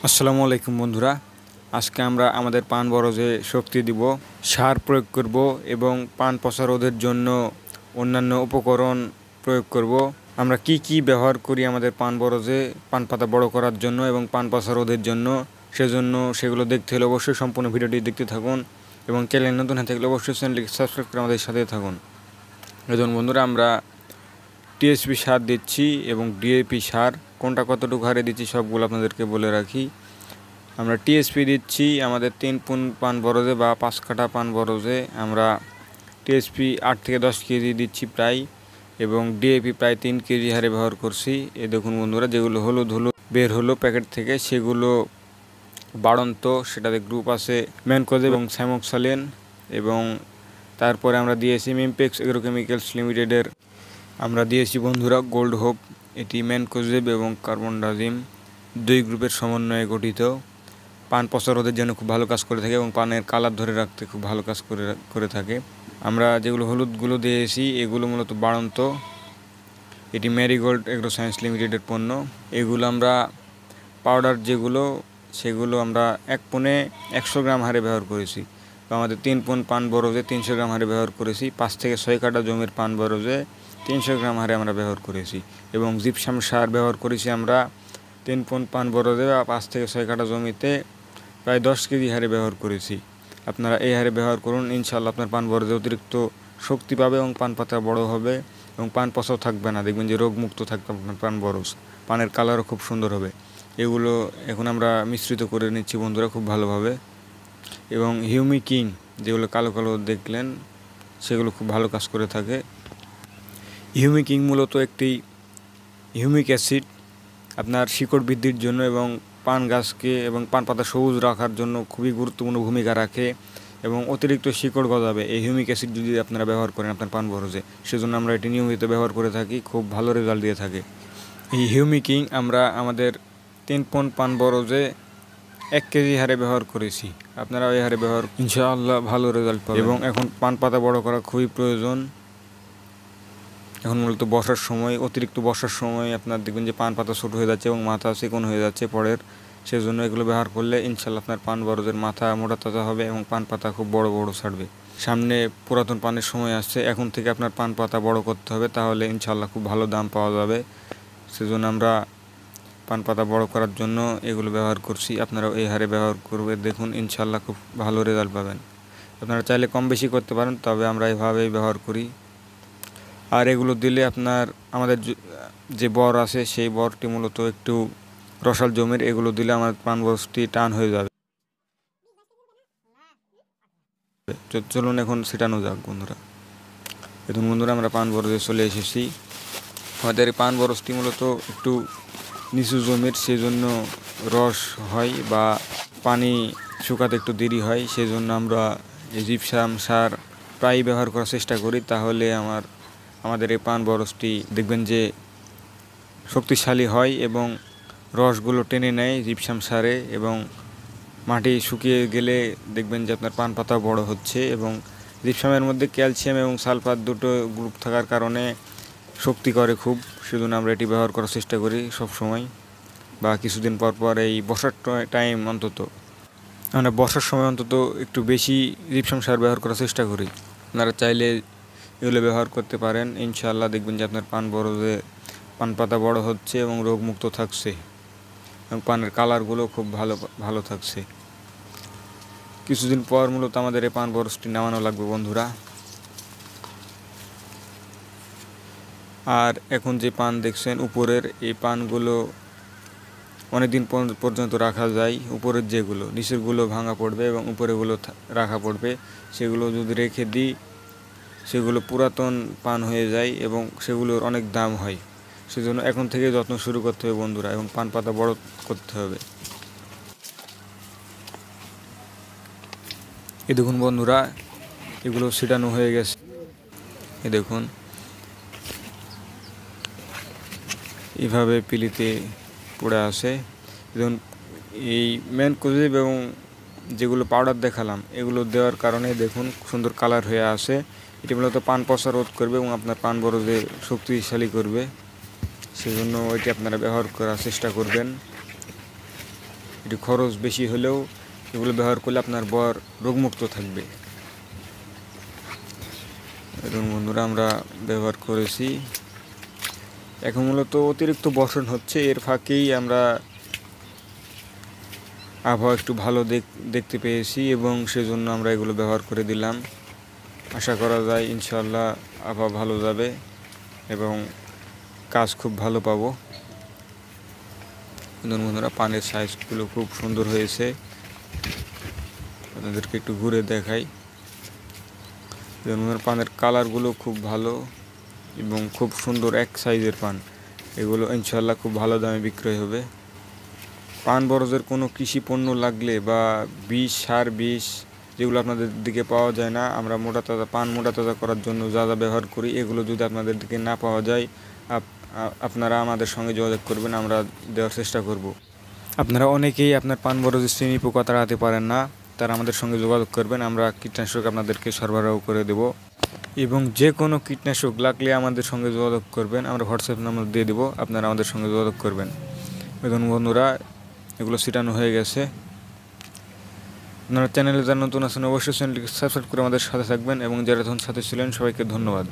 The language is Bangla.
আসসালামু আলাইকুম বন্ধুরা, আজকে আমরা আমাদের পান বরজে শক্তি দিব, সার প্রয়োগ করব এবং পান পচা রোধের জন্য অন্যান্য উপকরণ প্রয়োগ করব। আমরা কি কি ব্যবহার করি আমাদের পান বরজে পান পাতা বড় করার জন্য এবং পান পচা রোধের জন্য, সেজন্য সেগুলো দেখতে হলে অবশ্যই সম্পূর্ণ ভিডিওটি দেখতে থাকুন এবং চ্যানেল নতুন হয়ে থাকলে অবশ্যই চ্যানেলটিকে সাবস্ক্রাইব করে আমাদের সাথে থাকুন। এখন বন্ধুরা, আমরা টিএসপি সার দিচ্ছি এবং ডিএপি সার কোনটা কতটুকু হারে দিচ্ছি সবগুলো আপনাদেরকে বলে রাখি। আমরা টিএসপি দিচ্ছি আমাদের 3 পুন পান বরজে বা 5 কাঠা পান বরজে আমরা টিএসপি 8 থেকে 10 কেজি দিচ্ছি প্রায়, এবং ডিএপি প্রায় 3 কেজি হারে ব্যবহার করছি। এই দেখুন বন্ধুরা, যেগুলো হলুদ বের হলো প্যাকেট থেকে সেগুলো বাড়ন্ত, সেটাতে গ্রুপ আছে ম্যানকোজেব এবং স্যামোক্সালিন, এবং তারপরে আমরা দিয়েছি মিমপেক্স এগ্রোকেমিক্যালস লিমিটেডের আমরা দিয়েছি বন্ধুরা গোল্ড হোপ। এটি ম্যানকোজেব এবং কার্বনডাজিম 2 গ্রুপের সমন্বয়ে গঠিত। পান পচা রোধের জন্য খুব ভালো কাজ করে থাকে এবং পানের কালার ধরে রাখতে খুব ভালো কাজ করে থাকে। আমরা যেগুলো হলুদগুলো দিয়েছি এগুলো মূলত বাড়ন্ত, এটি ম্যারিগোল্ড এগ্রো সায়েন্স লিমিটেডের পণ্য। এগুলো আমরা পাউডার সেগুলো আমরা 1 পুনে 100 গ্রাম হারে ব্যবহার করেছি। তো আমাদের 3 পুন পান বরজে 300 গ্রাম হারে ব্যবহার করেছি। 5 থেকে 6 কাঠা জমির পান বরজে 300 গ্রাম হারে আমরা ব্যবহার করেছি, এবং জিপসাম সার ব্যবহার করেছি আমরা 3 পুন পান বরজে বা 5 থেকে 6 কাঠা জমিতে প্রায় 10 কেজি হারে ব্যবহার করেছি। আপনারা এই হারে ব্যবহার করুন, ইনশাআল্লাহ আপনার পান বরজে অতিরিক্ত শক্তি পাবে এবং পান পাতা বড় হবে এবং পান পচাও থাকবে না। দেখবেন যে রোগমুক্ত থাকবে আপনার পান বরজ, পানের কালারও খুব সুন্দর হবে। এগুলো এখন আমরা মিশ্রিত করে নিচ্ছি বন্ধুরা খুব ভালোভাবে। এবং হিউমিকিং যেগুলো কালো কালো দেখলেন সেগুলো খুব ভালো কাজ করে থাকে। হিউমিকিং মূলত একটি হিউমিক অ্যাসিড, আপনার শিকড় বৃদ্ধির জন্য এবং পান গাছকে এবং পান পাতা সবুজ রাখার জন্য খুবই গুরুত্বপূর্ণ ভূমিকা রাখে এবং অতিরিক্ত শিকড় গজাবে এই হিউমিক অ্যাসিড যদি আপনারা ব্যবহার করেন আপনার পান বরজে। সেজন্য আমরা এটি নিয়মিত ব্যবহার করে থাকি, খুব ভালো রেজাল্ট দিয়ে থাকে। এই হিউমিকিং আমরা আমাদের 3 পুন পান বরজে 1 কেজি হারে ব্যবহার করেছি। আপনারা এই হারে ব্যবহার ইনশাআল্লাহ ভালো রেজাল্ট পাবেন। এবং এখন পান পাতা বড় করা খুবই প্রয়োজন। এখন মূলত বর্ষার সময়, অতিরিক্ত বর্ষার সময় আপনার দেখবেন যে পান পাতা ছোটো হয়ে যাচ্ছে এবং মাথা চিকন হয়ে যাচ্ছে পরের। সেজন্য এগুলো ব্যবহার করলে ইনশাআল্লাহ আপনার পান বরজের মাথা মোটা তাজা হবে এবং পান পাতা খুব বড় বড় ছাড়বে। সামনে পুরাতন পানের সময় আসছে, এখন থেকে আপনার পান পাতা বড় করতে হবে, তাহলে ইনশাআল্লাহ খুব ভালো দাম পাওয়া যাবে। সেজন্য আমরা পান পাতা বড় করার জন্য এগুলো ব্যবহার করছি। আপনারাও এই হারে ব্যবহার করবে, দেখুন ইনশাআল্লাহ খুব ভালো রেজাল্ট পাবেন। আপনারা চাইলে কম বেশি করতে পারেন, তবে আমরা এভাবেই ব্যবহার করি। আর এগুলো দিলে আপনার আমাদের যে বর আছে সেই বরটি মূলত একটু রসাল জমির, এগুলো দিলে আমার পান বরজটি টান হয়ে যাবে। চলুন এখন ছিটানো যাক বন্ধুরা। দেখুন বন্ধুরা, আমরা পান বরজে চলে এসেছি। আমাদের এই পান বরজটি মূলত একটু নিচু জমির, সেজন্য রস হয় বা পানি শুকাতে একটু দেরি হয়। সেজন্য আমরা এই জিপসাম সার প্রায় ব্যবহার করার চেষ্টা করি, তাহলে আমাদের এই পান বরজটি দেখবেন যে শক্তিশালী হয় এবং রসগুলো টেনে নেয় জিপসাম সারে, এবং মাটি শুকিয়ে গেলে দেখবেন যে আপনার পান পাতা বড় হচ্ছে। এবং জিপসামের মধ্যে ক্যালসিয়াম এবং সালফার দুটো গ্রুপ থাকার কারণে শক্তি করে খুব, সেজন্য আমরা এটি ব্যবহার করার চেষ্টা করি সব সময় বা কিছুদিন পর পর। এই বর্ষার টাইম অন্তত আমরা বর্ষার সময় অন্তত একটু বেশি জিপসাম সার ব্যবহার করার চেষ্টা করি। আপনারা চাইলে এগুলো ব্যবহার করতে পারেন, ইনশাআল্লাহ দেখবেন যে আপনার পান বরজে পান পাতা বড় হচ্ছে এবং রোগমুক্ত থাকছে এবং পানের কালারগুলো খুব ভালো থাকছে। কিছুদিন পর মূলত আমাদের এই পান বরজটি নামানো লাগবে বন্ধুরা। আর এখন যে পান দেখছেন উপরের, এই পানগুলো অনেকদিন পর্যন্ত রাখা যায়। উপরের যেগুলো, নিচেরগুলো ভাঙা পড়বে এবং উপরেগুলো রাখা পড়বে। সেগুলো যদি রেখে দিই সেগুলো পুরাতন পান হয়ে যায় এবং সেগুলোর অনেক দাম হয়। সেজন্য এখন থেকে যত্ন শুরু করতে হবে বন্ধুরা, এবং পান পাতা বড় করতে হবে। এই দেখুন বন্ধুরা, এগুলো ছিটানো হয়ে গেছে। এই দেখুন এভাবে পিলিতে পড়ে আসে। দেখুন এই ম্যানকোজেব এবং যেগুলো পাউডার দেখালাম এগুলো দেওয়ার কারণে দেখুন সুন্দর কালার হয়ে আসে। এটি মূলত পান পচা রোধ করবে এবং আপনার পান বরজে শক্তিশালী করবে, সেজন্য এটি আপনারা ব্যবহার করার চেষ্টা করবেন। একটু খরচ বেশি হলেও এগুলো ব্যবহার করলে আপনার বর রোগমুক্ত থাকবে। এবং বন্ধুরা আমরা ব্যবহার করেছি। এখন মূলত অতিরিক্ত বর্ষণ হচ্ছে, এর ফাঁকেই আমরা আবহাওয়া একটু ভালো দেখতে পেয়েছি এবং সেজন্য আমরা এগুলো ব্যবহার করে দিলাম। আশা করা যায় ইনশাআল্লাহ আবহাওয়া ভালো যাবে এবং কাজ খুব ভালো পাবো। বন্ধুরা পানের সাইজগুলো খুব সুন্দর হয়েছে, আপনাদেরকে একটু ঘুরে দেখাই। বন্ধুরা পানের কালারগুলো খুব ভালো এবং খুব সুন্দর এক সাইজের পান। এগুলো ইনশাআল্লাহ খুব ভালো দামে বিক্রয় হবে। পান বরজের কোনো কৃষি পণ্য লাগলে বা বিষ, সার, বিষ যেগুলো আপনাদের দিকে পাওয়া যায় না, আমরা পান মোটা তাজা করার জন্য যা যা ব্যবহার করি, এগুলো যদি আপনাদের দিকে না পাওয়া যায় আপনারা আমাদের সঙ্গে যোগাযোগ করবেন, আমরা দেওয়ার চেষ্টা করব। আপনারা অনেকেই আপনার পান বরজের শ্রেণী পোকা তাড়াতে পারেন না, তারা আমাদের সঙ্গে যোগাযোগ করবেন, আমরা কীটনাশক আপনাদেরকে সরবরাহ করে দেব। এবং যে কোনো কীটনাশক লাগলে আমাদের সঙ্গে যোগাযোগ করবেন, আমরা হোয়াটসঅ্যাপ নাম্বার দিয়ে দেবো, আপনারা আমাদের সঙ্গে যোগাযোগ করবেন। এখন বন্ধুরা এগুলো ছিটানো হয়ে গেছে। আপনারা চ্যানেলে যারা নতুন আছেন অবশ্যই চ্যানেলটিকে সাবস্ক্রাইব করে আমাদের সাথে থাকবেন এবং যারা তখন সাথে ছিলেন সবাইকে ধন্যবাদ।